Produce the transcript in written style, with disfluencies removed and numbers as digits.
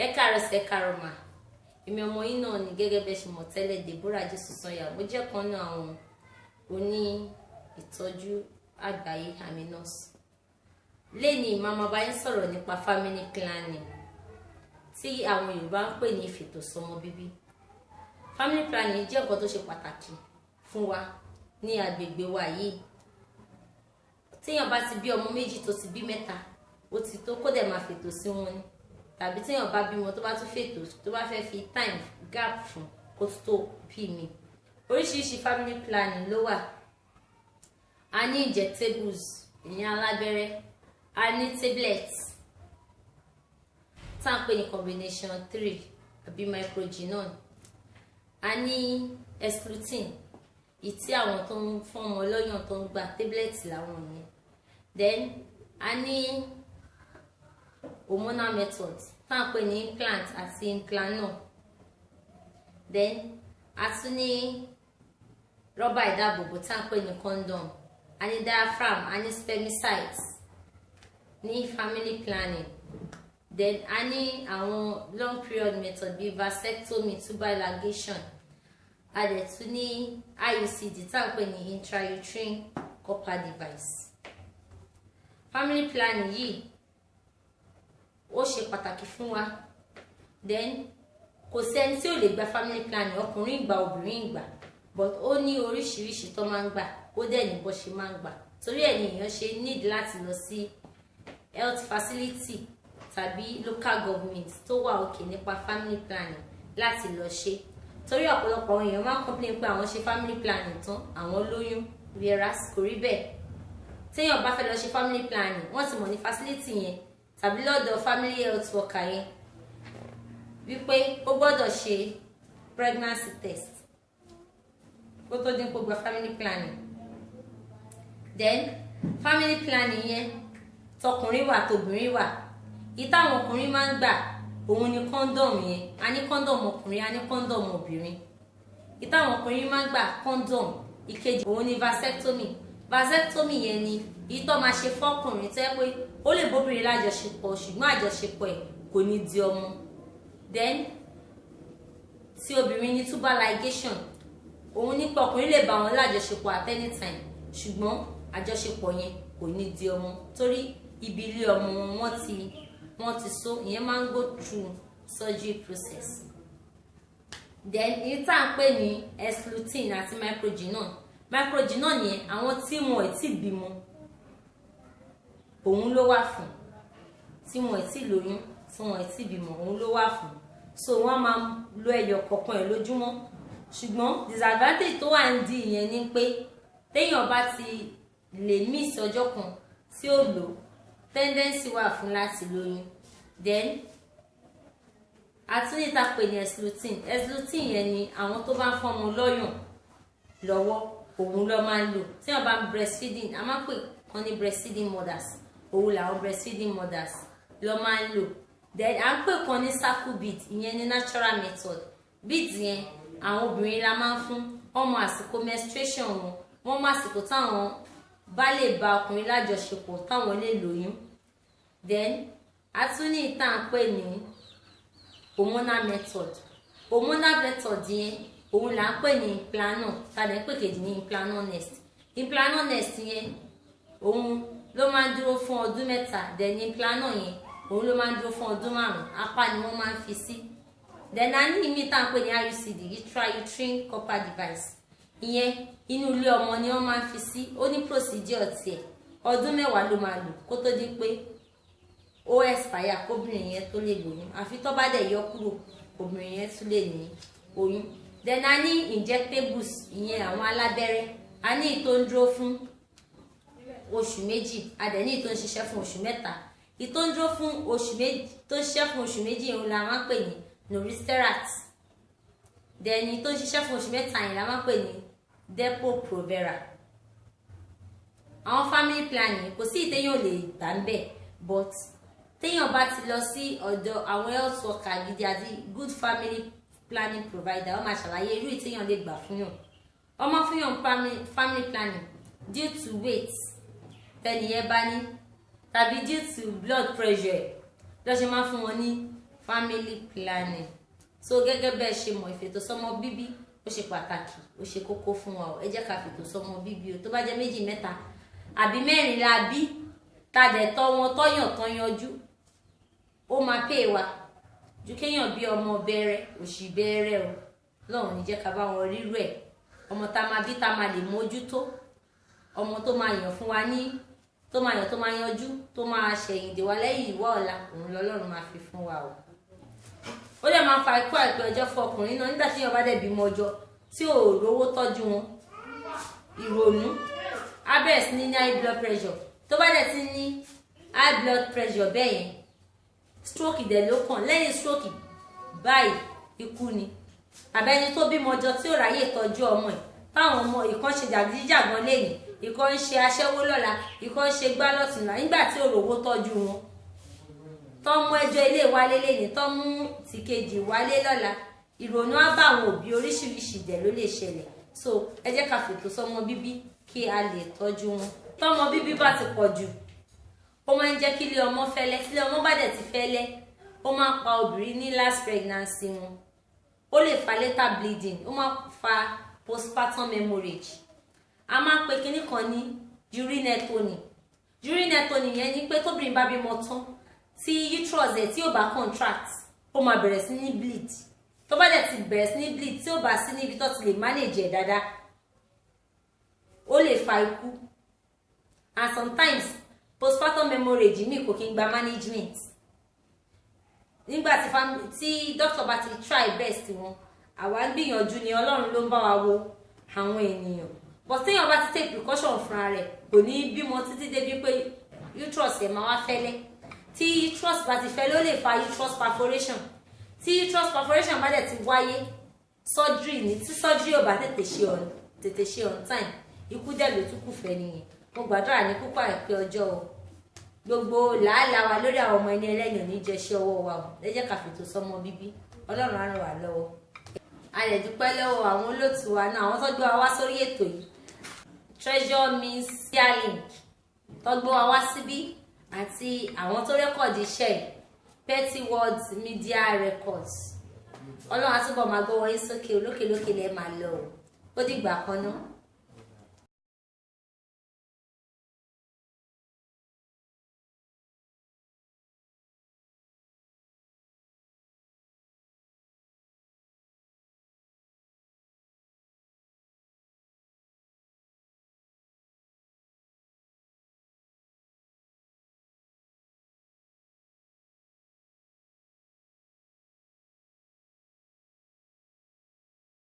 Ẹ káàárọ̀ sẹ́ káàárọ̀ mà. Èmi ọmọ yín náà ni gẹ́gẹ́ bẹ́ ṣe mọ̀ tẹ́lẹ̀ Deborah Jésù Sanya. Mo jẹ́ kan náà àwọn oní ìtọ́jú àgbáyé àmì nọ́ọ̀sì. Lénìí màmá bá yín sọ̀rọ̀ nípa family planning tí àwọn Yorùbá ń pè ní ìfètòsọ́mọ bíbí. Family planning jẹ́ nǹkan tó ṣe pàtàkì fún wa ní agbègbè wa yìí. Téèyàn bá ti bí ọmọ méjì tó ti bí mẹ́ta, ó ti tó kó dẹ̀ máa fètò sí wọn ni. Tàbí téèyàn bá bímọ tó bá tún fètò tó bá fẹ́ fi time gap fún kó tó bí mi. Oríṣiríṣi family planning ló wà. A ní injectables, ìyẹn alábẹ́rẹ́, a ní tablets tá à ń pè ní combination 3 àbí microgynon, a ní esclutin ìtí àwọn tó ń fún ọmọ lọ́yàn tó ń gba tablets làwọn yẹn. Then a ní hormonal methods tá à ń pè ní implant àti implanol. Then a tún ní rọ́bà ìdáàbòbò tá à ń pè ní condom, a ní diaphragm, a ní spermicides ní family planning. Then a ní àwọn long period method bíi vasectomy, tubal ligation, a dẹ̀ tún ní IUCD tá à ń pè ní intrauterine copper device. Family planning yìí ó ṣe pàtàkì fún wa. Then kò sẹ́ni tí ò lè gba family planning, ọkùnrin ìgbà obìnrin ìgbà, but ó ní oríṣiríṣi tó máa ń gbà, ó dẹ̀ ní bó ṣe máa ń gbà. Torí ẹ̀ ni èèyàn ṣe need láti lọ sí health facility tàbí local government tó wà òkè nípa family planning láti lọ ṣe. Torí ọ̀pọ̀lọpọ̀ àwọn èèyàn máa ń complain pé àwọn ṣe family planning tán àwọn lóyún, whereas kò rí bẹ́ẹ̀. Téèyàn bá fẹ́ lọ ṣe family planning, wọ́n ti mọ̀ ní facility yẹn tàbí lọ́dọ̀ family health worker yẹn wípé ó gbọ́dọ̀ ṣe pregnancy test kó tó dín kó gba family planning. Then family planning yẹn tọkùnrin wà tóbìnrin wà. Ìtàwọn ọkùnrin máa ń gbà òun ni condom yẹn. A ní condom ọkùnrin, a ní condom obìnrin. Ìtàwọn ọkùnrin máa ń gbà condom. Ìkejì òun ni vasectomy. Vasectomy yẹn ni èyí tó máa ṣe fọ́kùnrin tẹ́ pé ó lè bóbìnrin lájọṣepọ̀ ṣùgbọ́n àjọṣepọ̀ ẹ̀ kò ní di ọmọ. Then tí obìnrin ní tubal ligation, òun nípa ọkùnrin lè bá wọn lájọṣepọ̀ at any time ṣùgbọ́n àjọṣepọ̀ yẹn kò ní di ọmọ torí ibi ilé ọmọ wọ́n ti so, ìyẹn máa ń go through surgery process. Then èyí tá à ń pè ní esclutin àti microgynon. Microgynon yẹn àwọn tí wọn ò tí bímọ òun ló wà fún, tí wọn ò tí lóyún, tí wọn ò tí bímọ òun ló wà fún. So wọ́n máa lo ẹyọ kọ̀ọ̀kan ẹ̀ lójúmọ́. Ṣùgbọ́n disadvantage tó wà ń di ìyẹn ni pé téèyàn bá ti lè miss ọjọ́ kan tí ó lò, tendency wà fún láti lóyún. Then àtúnyìntà pè ní esclutin. Esclutin yẹn ni àwọn tó bá ń fọmọ lọ́yàn lọ́wọ́ òun ló máa ń lò. Téèyàn bá ń breastfeeding, a máa pè kan ní breastfeeding mothers, òun làwọn breastfeeding mothers ló máa ń lò. Then à ń pè kan ní circle bead, ìyẹn ní natural method. Bead yẹn àwọn obìnrin la máa ń fún ọmọ àsìkò menstruation wọn, wọ́n mọ àsìkò táwọn bá lè bá ọkùnrin lájọṣepọ̀ táwọn lè lóyún. Then a tún ní ìta ń pè ní hormonal method. Hormonal method yẹn òun là ń pè ní implanol, tàbí ń pè kejì ní implanol nest. Implanol nest yẹn òun ló máa ń dúró fún ọdún mẹ́ta. Then implanol yẹn òun ló máa ń dúró fún ọdún 5. Apá ni wọ́n máa ń fi sí. Then a ní ìmí tá à ń pè ní IUCD, intrauterine copper device. Ìyẹn inú ilé ọmọ ni wọ́n máa ń fi sí. Ó ní procedure tiẹ̀, ọdún 10 ló máa lò kó tó di pé ó expire kóbìnrin yẹn tó lè lóyún. Àfi tó bá dẹ̀ yọ kúrò obìnrin yẹn tún lè ní oyún. Then a ní injectables, ìyẹn àwọn alábẹ́rẹ́. A ní ìtò ń dúró fún oṣù 2, a dẹ̀ ní ìtò ń ṣiṣẹ́ fún oṣù 3. Ìtò ń dúró fún oṣù 2 tó ń ṣiṣẹ́ fún oṣù 2 òun la máa ń pè ní Noristerat. Then ìtò ń ṣiṣẹ́ fún oṣù 3 yẹn la máa ń pè ní Depo-Provera. Àwọn family planning kò sí ìtẹ́yàn lè gbà ń bẹ̀, but téèyàn bá ti lọ sí ọ̀dọ̀ àwọn health worker gidi àti good family planning provider, wọ́n máa ṣàlàyé irú ìtẹ́yàn lè gbà fún yàn. Wọ́n máa fún yàn family planning due to weight tẹ́nìyẹn bá ní tàbí due to blood pressure ló ṣe máa fún wọn ní family planning. So gẹ́gẹ́ bẹ́ẹ̀ ṣe mọ̀ ìfètò sọ́mọ bíbí ó ṣe pàtàkì ó ṣe kókó fún wa o ẹ jẹ́ ká fètò sọ́mọ bíbí o tó bá jẹ́ 2 mẹ́ta àbí 4 la bí tá dẹ̀ tọ́ wọn tọ́yàn tán yanjú ó máa pè wá ju kéèyàn bí ọmọ bẹ̀rẹ̀ òṣì bẹ̀rẹ̀ o lọ́run ní jẹ́ ká bá wọn rírú ẹ̀ ọmọ tá máa bí tá máa lè mójútó ọmọ tó máa yàn fún wa ní tó máa yàn tó máa yanjú tó máa ṣẹ̀yìn dè wá lẹ́yìn ìwà ọ̀la òun lọ́lọ́run máa fi fún wa o ó dẹ̀ máa fa ikú àìpẹ́ ọjọ́ fún ọkùnrin náà nígbà tí èèyàn bá dẹ̀ bímọ ọjọ́ tí ò rówó tọ́jú wọn ìrònú abẹ́ẹ̀ sí ní high blood pressure tó bá dẹ̀ ti ní high blood pressure bẹ́ẹ̀ yẹn stroke dẹ̀ ló kàn lẹ́yìn stroke báyìí ikú ni àbẹ́ni tó bímọ ọjọ́ tí ò ráyè tọ́jú ọmọ ẹ̀ táwọn ọmọ ìkan ṣe jàgídíjàgan lẹ́yìn ìkan ń ṣe aṣẹ́wó lọ́la ìkan ń ṣe gbá lọ́tùnla nígbà tí ò rówó tọ́jú wọn tó mú ẹjọ́ ilé wálé lẹ́yìn tó mú tìkejì wálé lọ́la ìrònú á bá àwọn òbí oríṣiríṣi dẹ̀ ló lè ṣẹlẹ̀ so ẹ jẹ́ ká fètò sọ́mọ bíbí kí a lè tọ́jú wọn tọ́mọ bíbí bá ti pọ̀ jù ó máa ń jẹ́ kí ilé ọmọ fẹ́lẹ́ tí ilé ọmọ bá dẹ̀ ti fẹ́lẹ́ ó máa ń pa obìnrin ní last pregnancy wọn ó lè fa later bleeding ó máa fa postpartum hemorrhage a máa ń pe kinní kan ní urinectomy yẹn ni pé tóbìnrin bá bímọ tán tí uterus ẹ̀ tí ò bá contract ó máa bẹ̀rẹ̀ sí ní bleed tó bá dẹ̀ ti bẹ̀rẹ̀ sí ní bleed tí ò bá sí níbi tó ti lè manage ẹ̀ dáadáa ó lè fa ikú and sometimes postpartum hemorrhage mi kò kí ń gba management nígbà tí doctor bá ti try best wọn àwa ń gbìyànjú ni Ọlọ́run ló ń bá wa wo àwọn ènìyàn but téèyàn bá ti take precaution fúnra rẹ̀ kò ní bímọ títí débi pé uterus ẹ̀ máa wá fẹ́lẹ́ tí uterus bá ti fẹ́lẹ́ ó lè fa uterus perforation tí uterus perforation bá dẹ̀ ti wáyé surgery ní tí surgery ò bá tètè ṣe on time ikú dẹ̀ ló tún kù fẹ́ nìyẹn mo gbàdúrà ní púpọ̀ àìpẹ́ ọjọ́ o gbogbo làálàá wa lórí àwọn ọmọ ẹni ẹlẹ́yìn ní jẹ́ṣẹ́ ọwọ́ wa o ẹ jẹ́ ká fètò sọ́mọ bíbí Ọlọ́run á ràn wá lọ́wọ́ a lè dúpẹ́ lọ́wọ́ àwọn olóòtú wa náà àwọn tó gbé wa wá sórí ètò yìí Treasure Means Link tó gbé wa wá síbí àti àwọn tó rẹ́kọ̀dì iṣẹ́ yìí Petty Words Media Records Ọlọ́run á túbọ̀ máa gbọ́ wọ́n yín sókè olókèlókè lẹ́ẹ̀ máa lọ o ó dìgbà kan náà.